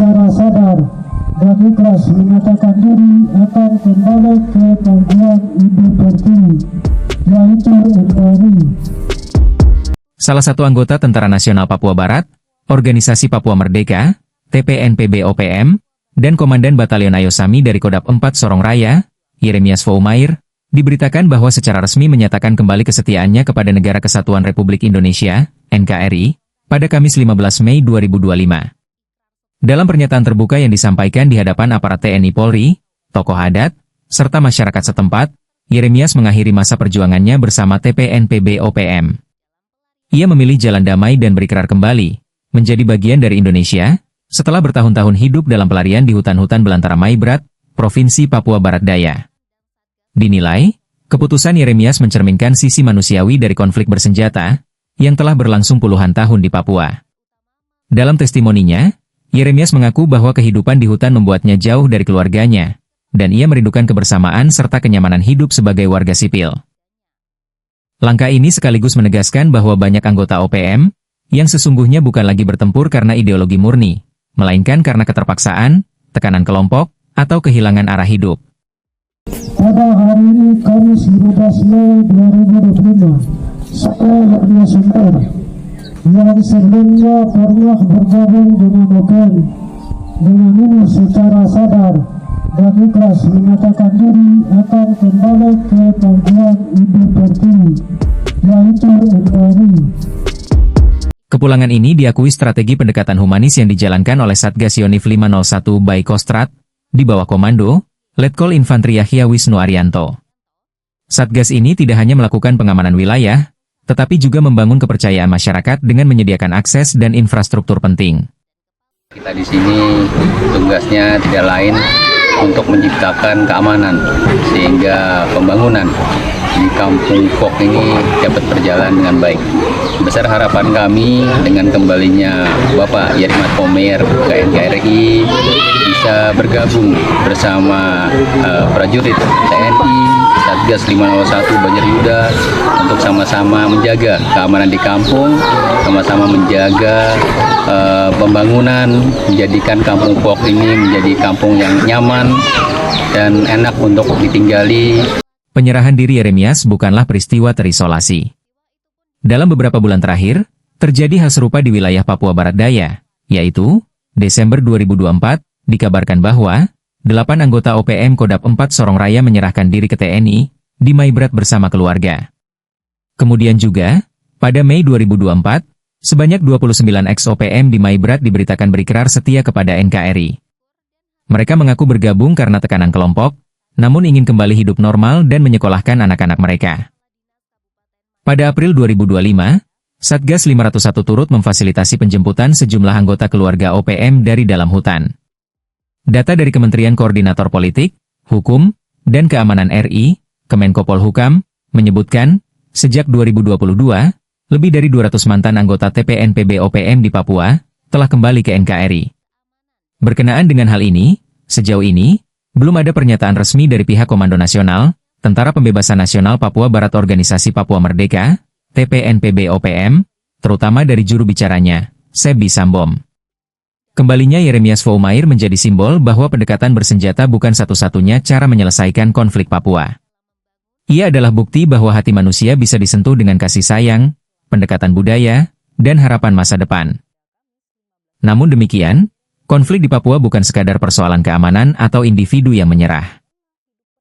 secara sadar dan ikhlas menyatakan diri akan kembali ke pangkuan ibu pertiwi, yaitu NKRI. Salah satu anggota Tentara Nasional Papua Barat, Organisasi Papua Merdeka, TPNPB-OPM, dan Komandan Batalion Ayosami dari Kodap 4 Sorong Raya, Yeremias Foumair, diberitakan bahwa secara resmi menyatakan kembali kesetiaannya kepada Negara Kesatuan Republik Indonesia, NKRI, pada Kamis 15 Mei 2025. Dalam pernyataan terbuka yang disampaikan di hadapan aparat TNI Polri, tokoh adat, serta masyarakat setempat, Yeremias mengakhiri masa perjuangannya bersama TPNPB-OPM. Ia memilih jalan damai dan berikrar kembali, menjadi bagian dari Indonesia, setelah bertahun-tahun hidup dalam pelarian di hutan-hutan belantara Maibrat, Provinsi Papua Barat Daya. Dinilai, keputusan Yeremias mencerminkan sisi manusiawi dari konflik bersenjata, yang telah berlangsung puluhan tahun di Papua. Dalam testimoninya, Yeremias mengaku bahwa kehidupan di hutan membuatnya jauh dari keluarganya, dan ia merindukan kebersamaan serta kenyamanan hidup sebagai warga sipil. Langkah ini sekaligus menegaskan bahwa banyak anggota OPM, yang sesungguhnya bukan lagi bertempur karena ideologi murni, melainkan karena keterpaksaan, tekanan kelompok, atau kehilangan arah hidup. Pada hari ini Kamis 15 Mei 2025, saya Yeremias Foumair yang sebelumnya pernah bergabung dengan OPM, dengan ini secara sadar dan ikhlas menyatakan diri akan kembali ke pangkuan ibu pertiwi, yaitu NKRI. Kepulangan ini diakui strategi pendekatan humanis yang dijalankan oleh Satgas Yonif 501 by Kostrat, di bawah komando Letkol Infantri Yahya Wisnu Arianto. Satgas ini tidak hanya melakukan pengamanan wilayah, tetapi juga membangun kepercayaan masyarakat dengan menyediakan akses dan infrastruktur penting. Kita di sini tugasnya tidak lain untuk menciptakan keamanan, sehingga pembangunan di Kampung Pok ini dapat berjalan dengan baik. Besar harapan kami dengan kembalinya Bapak Yeremias Foumair ke NKRI bisa bergabung bersama prajurit TNI, Satgas 501 Banjaryuda untuk sama-sama menjaga keamanan di kampung, sama-sama menjaga pembangunan, menjadikan Kampung Pok ini menjadi kampung yang nyaman dan enak untuk ditinggali. Penyerahan diri Yeremias bukanlah peristiwa terisolasi. Dalam beberapa bulan terakhir, terjadi hal serupa di wilayah Papua Barat Daya, yaitu, Desember 2024, dikabarkan bahwa 8 anggota OPM Kodap 4 Sorong Raya menyerahkan diri ke TNI, di Maibrat bersama keluarga. Kemudian juga, pada Mei 2024, sebanyak 29 ex-OPM di Maibrat diberitakan berikrar setia kepada NKRI. Mereka mengaku bergabung karena tekanan kelompok, namun ingin kembali hidup normal dan menyekolahkan anak-anak mereka. Pada April 2025, Satgas 501 turut memfasilitasi penjemputan sejumlah anggota keluarga OPM dari dalam hutan. Data dari Kementerian Koordinator Politik, Hukum, dan Keamanan RI, Kemenko Polhukam, menyebutkan, sejak 2022, lebih dari 200 mantan anggota TPNPB OPM di Papua telah kembali ke NKRI. Berkenaan dengan hal ini, sejauh ini, belum ada pernyataan resmi dari pihak Komando Nasional, Tentara Pembebasan Nasional Papua Barat Organisasi Papua Merdeka, TPNPB-OPM, terutama dari juru bicaranya, Sebi Sambom. Kembalinya Yeremias Foumair menjadi simbol bahwa pendekatan bersenjata bukan satu-satunya cara menyelesaikan konflik Papua. Ia adalah bukti bahwa hati manusia bisa disentuh dengan kasih sayang, pendekatan budaya, dan harapan masa depan. Namun demikian, konflik di Papua bukan sekadar persoalan keamanan atau individu yang menyerah.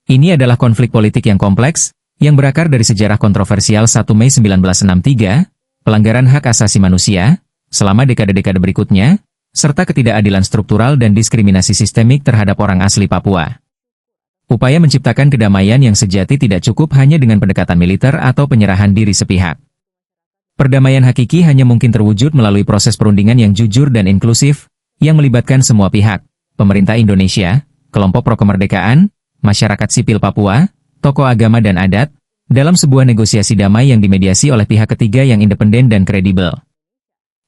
Ini adalah konflik politik yang kompleks, yang berakar dari sejarah kontroversial 1 Mei 1963, pelanggaran hak asasi manusia, selama dekade-dekade berikutnya, serta ketidakadilan struktural dan diskriminasi sistemik terhadap orang asli Papua. Upaya menciptakan kedamaian yang sejati tidak cukup hanya dengan pendekatan militer atau penyerahan diri sepihak. Perdamaian hakiki hanya mungkin terwujud melalui proses perundingan yang jujur dan inklusif, yang melibatkan semua pihak, pemerintah Indonesia, kelompok pro-kemerdekaan, masyarakat sipil Papua, tokoh agama dan adat, dalam sebuah negosiasi damai yang dimediasi oleh pihak ketiga yang independen dan kredibel.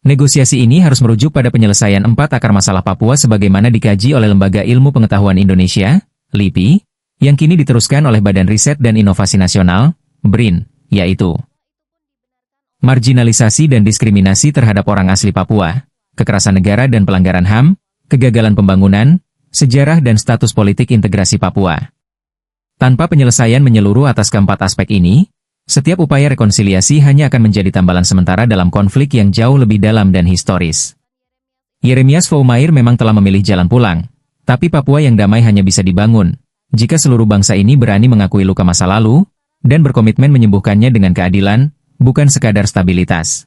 Negosiasi ini harus merujuk pada penyelesaian 4 akar masalah Papua sebagaimana dikaji oleh Lembaga Ilmu Pengetahuan Indonesia, LIPI, yang kini diteruskan oleh Badan Riset dan Inovasi Nasional, BRIN, yaitu marginalisasi dan diskriminasi terhadap orang asli Papua, kekerasan negara dan pelanggaran HAM, kegagalan pembangunan, sejarah dan status politik integrasi Papua. Tanpa penyelesaian menyeluruh atas keempat aspek ini, setiap upaya rekonsiliasi hanya akan menjadi tambalan sementara dalam konflik yang jauh lebih dalam dan historis. Yeremias Faumair memang telah memilih jalan pulang, tapi Papua yang damai hanya bisa dibangun jika seluruh bangsa ini berani mengakui luka masa lalu dan berkomitmen menyembuhkannya dengan keadilan, bukan sekadar stabilitas.